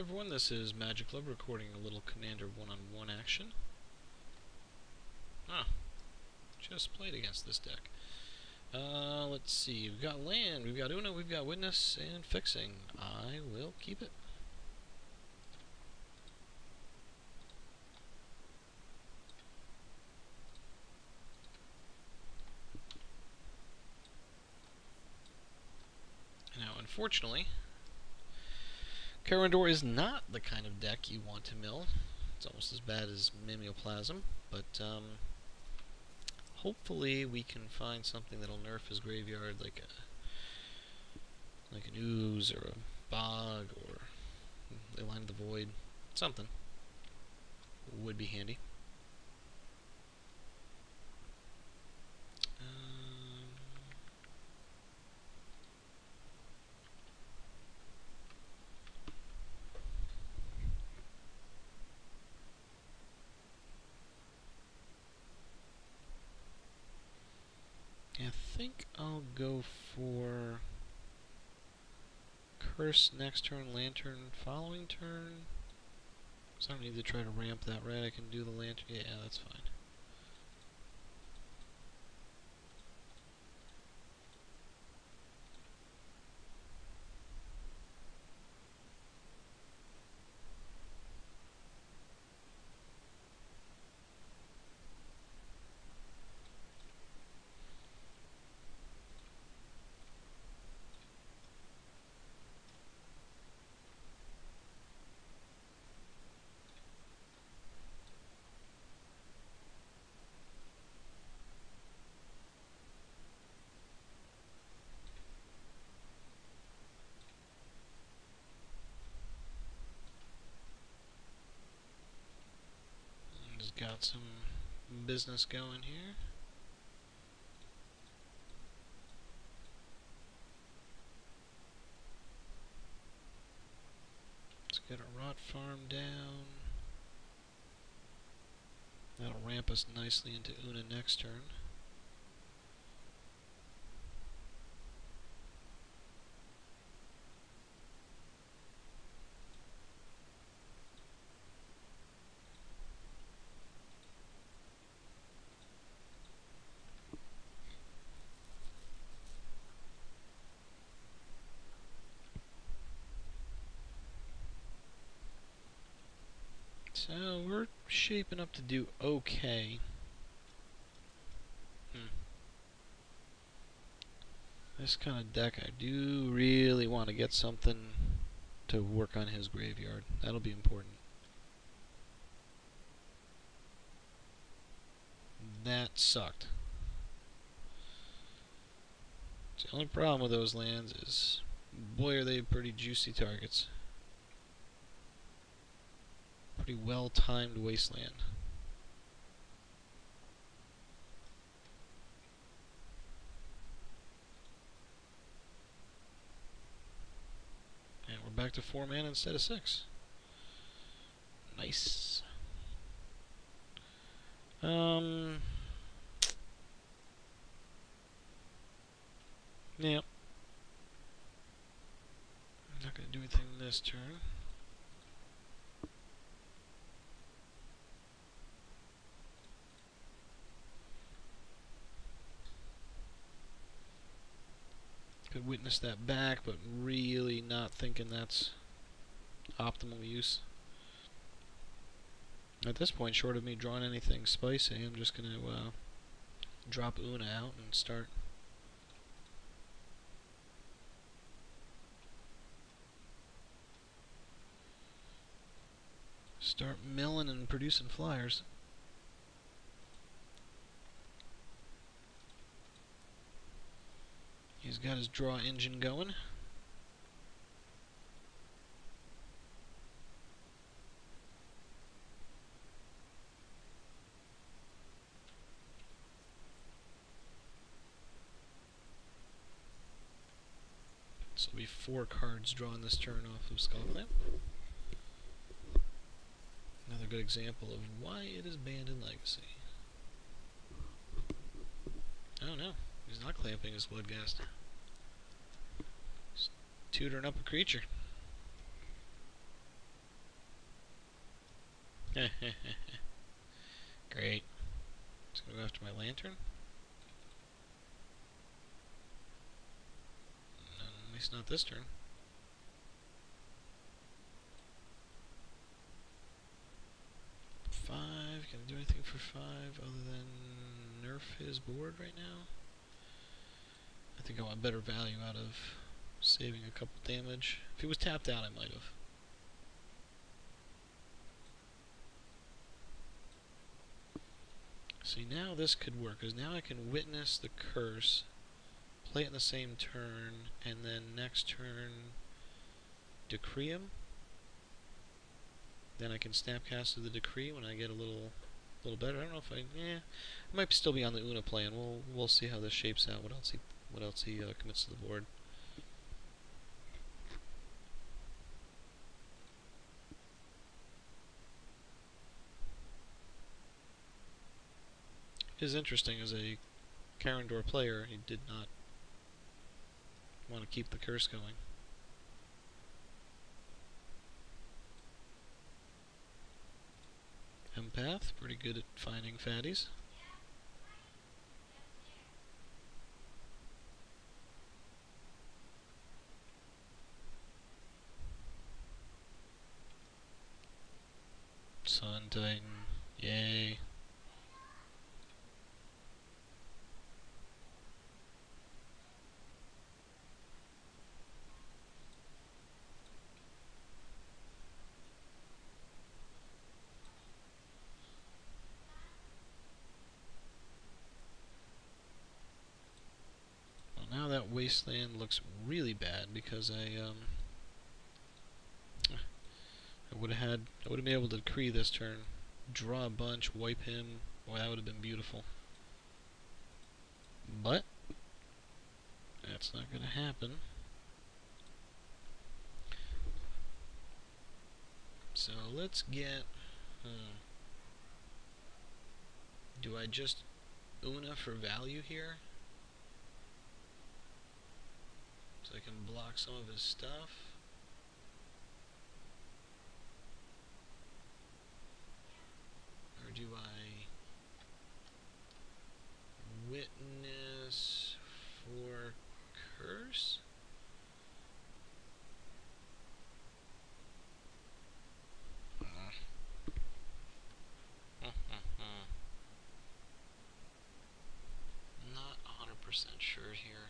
everyone, this is Magic Club recording a little Commander one-on-one action. Just played against this deck. Let's see, we've got land, we've got Una, we've got Witness, and Fixing. I will keep it. Now, unfortunately, Karandor is not the kind of deck you want to mill. It's almost as bad as Mimeoplasm, but hopefully we can find something that'll nerf his graveyard, like an ooze or a bog or they line the void. Something would be handy. I think I'll go for Curse next turn, Lantern following turn. Because I don't need to try to ramp that, right? I can do the Lantern. Yeah, that's fine. Just got some business going here. Let's get a Rot Farm down. That'll ramp us nicely into Una next turn. So we're shaping up to do okay. This kind of deck, I do really want to get something to work on his graveyard. That'll be important. That sucked. The only problem with those lands is, boy, are they pretty juicy targets. Pretty well-timed wasteland. And we're back to 4 mana instead of 6. Nice. Yep. I'm not going to do anything this turn. Could witness that back, but really not thinking that's optimal use. At this point, short of me drawing anything spicy, I'm just going to drop Una out and start milling and producing flyers. He's got his draw engine going. So it'll be 4 cards drawn this turn off of Skullclamp. Another good example of why it is banned in Legacy. Oh no, he's not clamping his Bloodghast. He's tutoring up a creature. Great. Just gonna go after my lantern. No, at least not this turn. 5. Can I do anything for 5 other than nerf his board right now? I think I want better value out of saving a couple damage. If he was tapped out, I might have. See, now this could work, because now I can witness the curse, play it in the same turn, and then next turn decree him. Then I can snapcast to the decree when I get a little better. I don't know if I might still be on the Una plan. We'll see how this shapes out. What else he commits to the board. It is interesting, as a Karandor player, he did not want to keep the curse going. Empath, pretty good at finding fatties. Sun Titan, yay. Now that wasteland looks really bad because I would have been able to decree this turn, draw a bunch, wipe him. Boy, that would have been beautiful. But that's not going to happen. So let's get. Do I just Una for value here? So I can block some of his stuff. Or do I witness for curse? Not 100% sure here.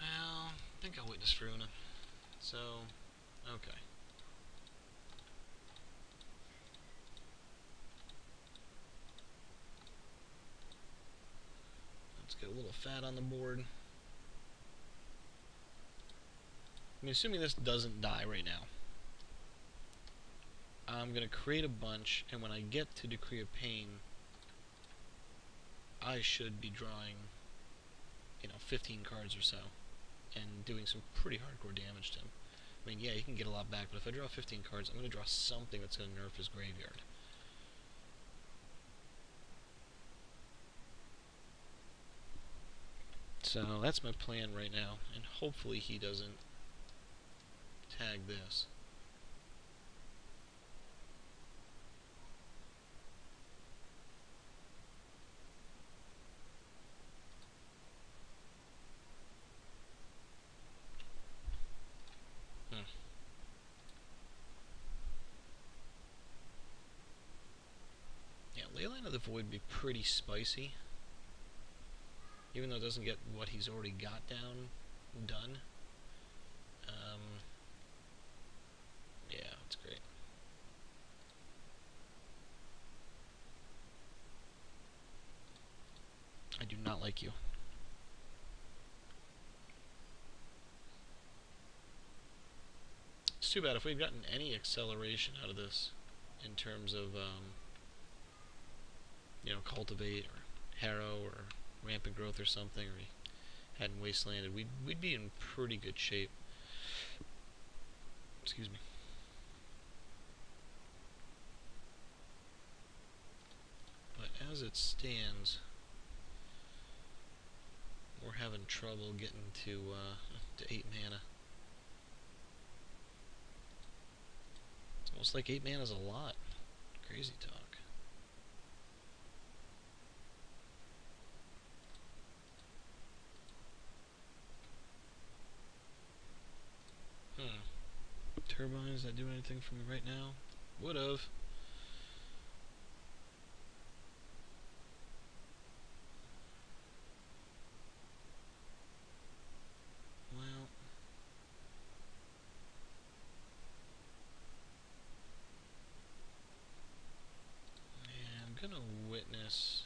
Well, I think I'll witness for Una. So, okay. Let's get a little fat on the board. I mean, assuming this doesn't die right now, I'm going to create a bunch, and when I get to Decree of Pain, I should be drawing, 15 cards or so, and doing some pretty hardcore damage to him. I mean, yeah, he can get a lot back, but if I draw 15 cards, I'm going to draw something that's going to nerf his graveyard. So that's my plan right now, and hopefully he doesn't tag this. Yeah, Leyline of the Void would be pretty spicy. Even though it doesn't get what he's already got done. Yeah, it's great. I do not like you. It's too bad. If we'd gotten any acceleration out of this in terms of, cultivate or harrow or rampant growth or something, or we hadn't wastelanded, we'd be in pretty good shape. Excuse me. But as it stands, we're having trouble getting to 8 mana. So Almost like 8 mana is a lot. Crazy talk. Turbines that do anything for me right now? Would've. Well. Yeah, I'm gonna witness.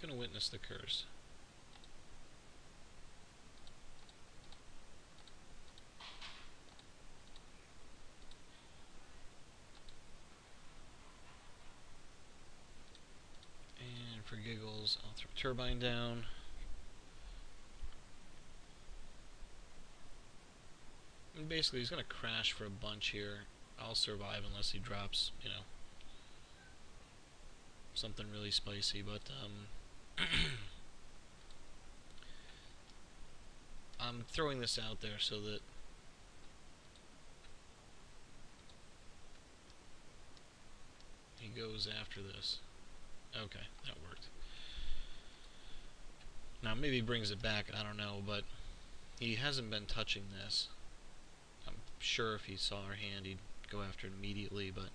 Gonna witness the curse. And for giggles, I'll throw Turbine down. And basically, he's gonna crash for a bunch here. I'll survive unless he drops, you know, something really spicy, but I'm throwing this out there so that he goes after this. Okay, that worked. Now maybe he brings it back, I don't know, but he hasn't been touching this. I'm sure if he saw our hand he'd go after it immediately, but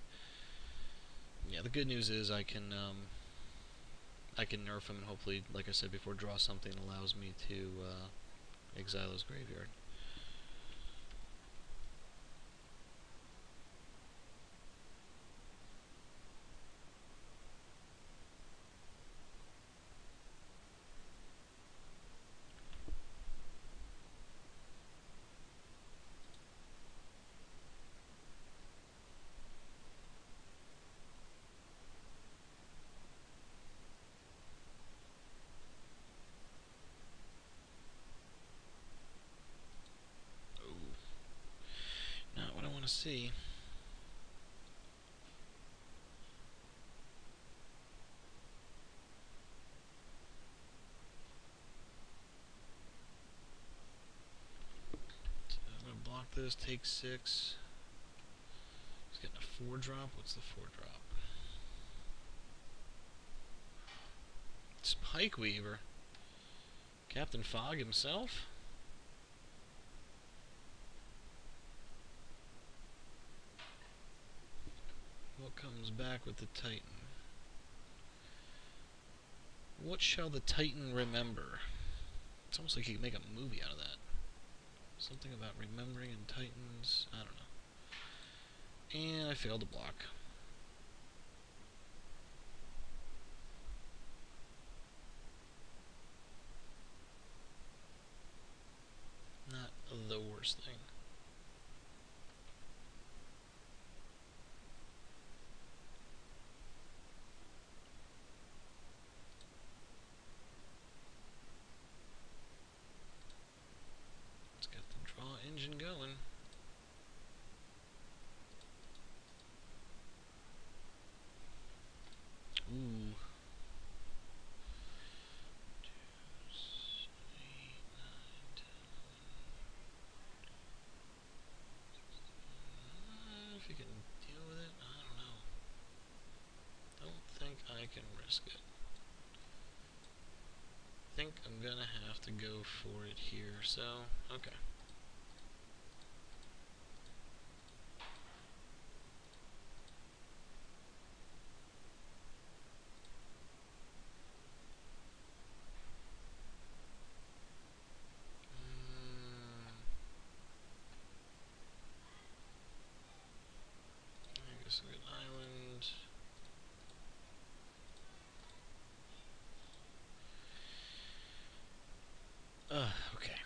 yeah, the good news is I can nerf him and hopefully, like I said before, draw something that allows me to exile his graveyard. Not what I want to see. So I'm going to block this, take 6. He's getting a 4-drop. What's the 4-drop? Spike Weaver. Captain Fog himself? What comes back with the Titan? What shall the Titan remember? It's almost like you could make a movie out of that. Something about remembering and Titans. I don't know. And I failed to block. Not the worst thing. Let's get the draw engine going. Ooh. 2, 8, 9, 10. If you can deal with it, I don't know. Don't think I can risk it. I think I'm gonna have to go for it here, so, okay. I guess I'll get Island. Okay.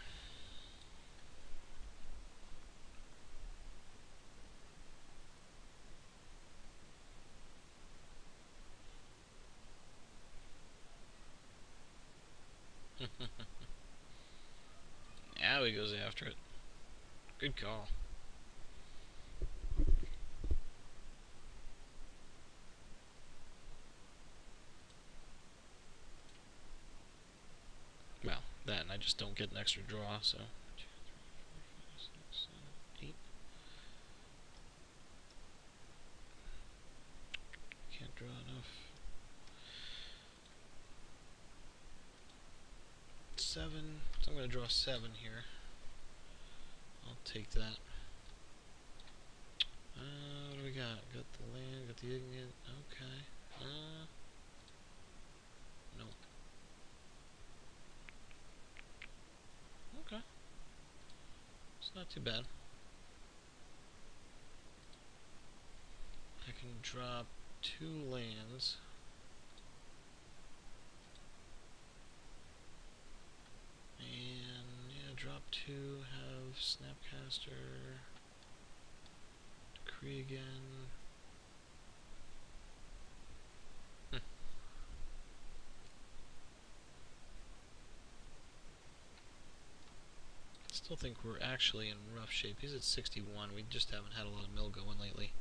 Now he goes after it. Good call. just don't get an extra draw, so... 2, 3, 4, 5, 6, 7, 8. Can't draw enough. 7. So I'm going to draw 7 here. I'll take that. What do we got? Got the land, got the igneous. Okay. Nope. Okay. It's not too bad. I can drop 2 lands. And, yeah, drop 2, have Snapcaster, Decree again. Still think we're actually in rough shape. He's at 61. We just haven't had a lot of mill going lately.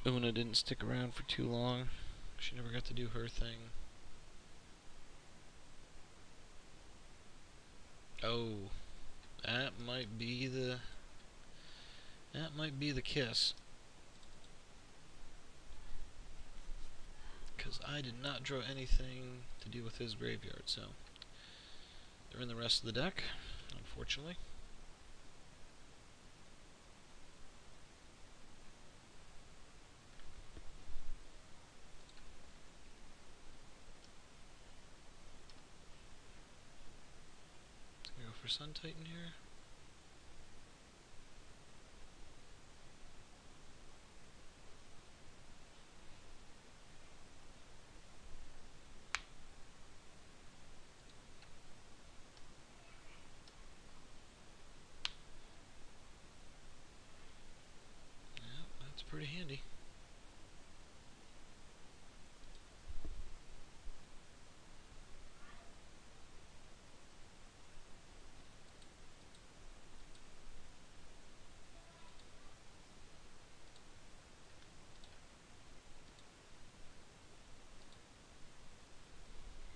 Una didn't stick around for too long. She never got to do her thing. Oh, that might be the kiss. Because I did not draw anything to do with his graveyard, so they're in the rest of the deck, unfortunately. Go for Sun Titan here. Yeah, that's pretty handy.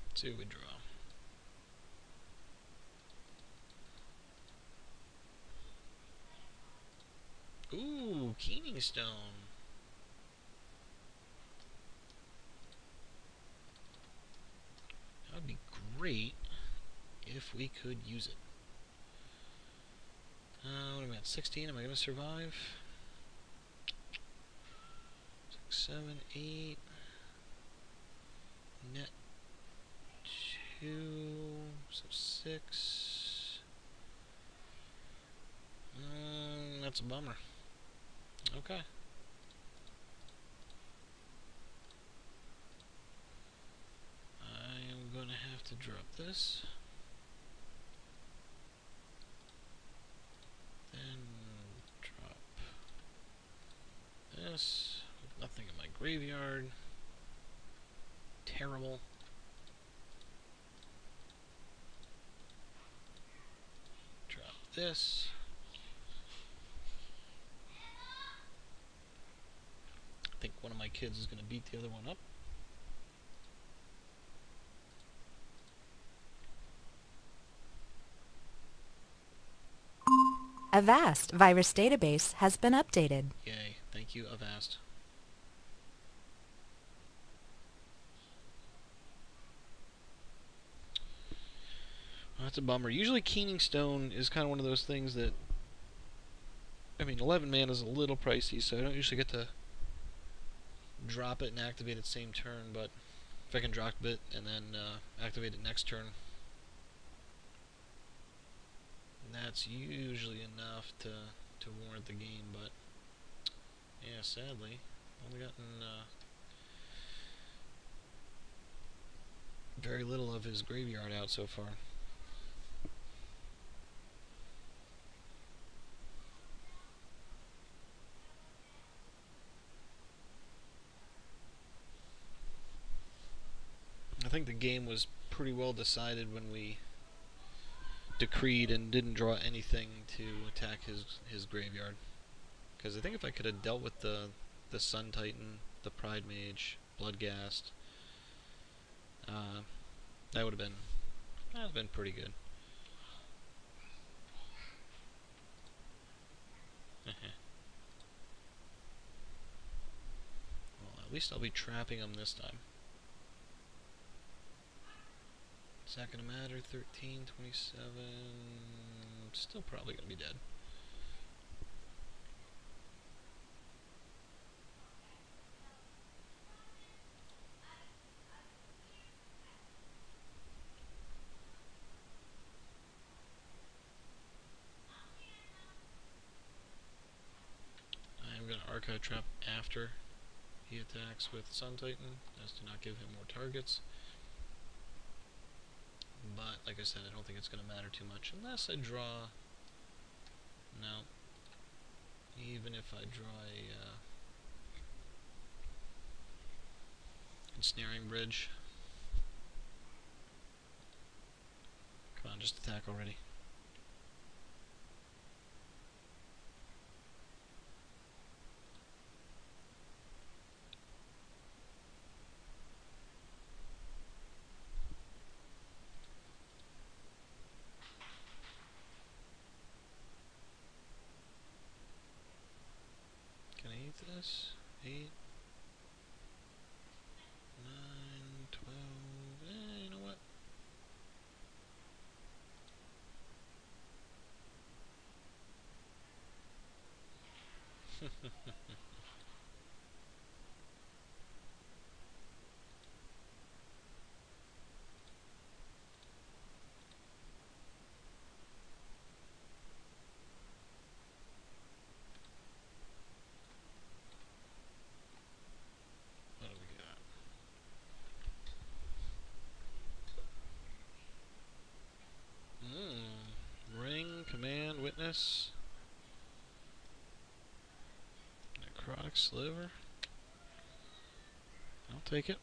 Let's see what we draw. Ooh, Keening Stone. That would be great if we could use it. What am I at? 16? Am I going to survive? 6, 7, 8. Net 2. So 6. That's a bummer. Okay. I am going to have to drop this. Then drop this. With nothing in my graveyard. Terrible. Drop this. I think one of my kids is going to beat the other one up. Avast virus database has been updated. Yay. Thank you, Avast. Well, that's a bummer. Usually Keening Stone is kind of one of those things that... I mean, 11 mana is a little pricey, so I don't usually get to drop it and activate it same turn, but if I can drop it and then activate it next turn, that's usually enough to warrant the game. But yeah, sadly, only gotten very little of his graveyard out so far. I think the game was pretty well decided when we decreed and didn't draw anything to attack his graveyard. Because I think if I could have dealt with the Sun Titan, the Pride Mage, Bloodghast, That would have been pretty good. Well, at least I'll be trapping them this time. Is that gonna matter? 13, 27... Still probably gonna be dead. I am gonna Archive Trap after he attacks with Sun Titan, as to not give him more targets. But, like I said, I don't think it's going to matter too much, unless I draw... No. Even if I draw a Ensnaring Bridge. Come on, just attack already. Can I eat this? 8, 9, 12... you know what? What do we got? Ring, Command, Witness. Necrotic Sliver. I'll take it.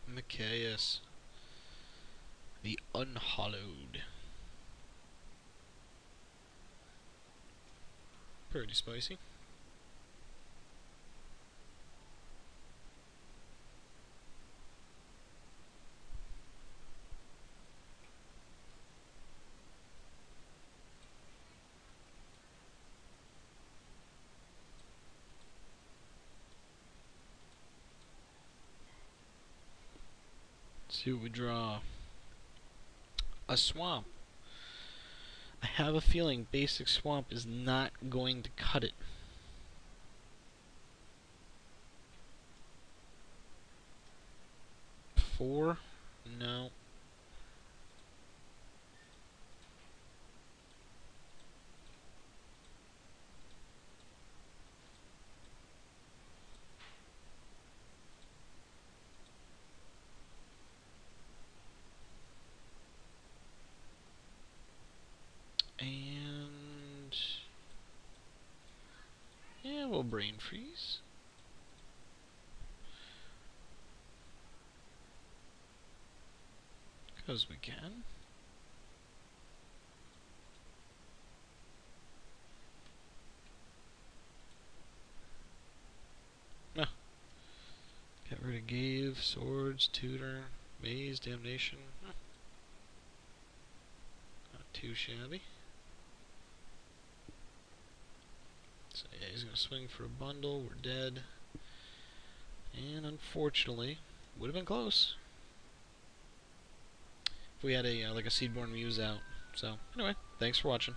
Mimeoplasm. The Unhallowed. Pretty spicy. Let's see what we draw. A swamp. I have a feeling basic swamp is not going to cut it. Four? No. And... yeah, we'll Brain Freeze. Because we can. No. Get rid of Gave, Swords, Tutor, Maze, Damnation. Not too shabby. So yeah, he's gonna swing for a bundle. We're dead. And unfortunately, would have been close if we had a like a Seedborn Muse out. So anyway, thanks for watching.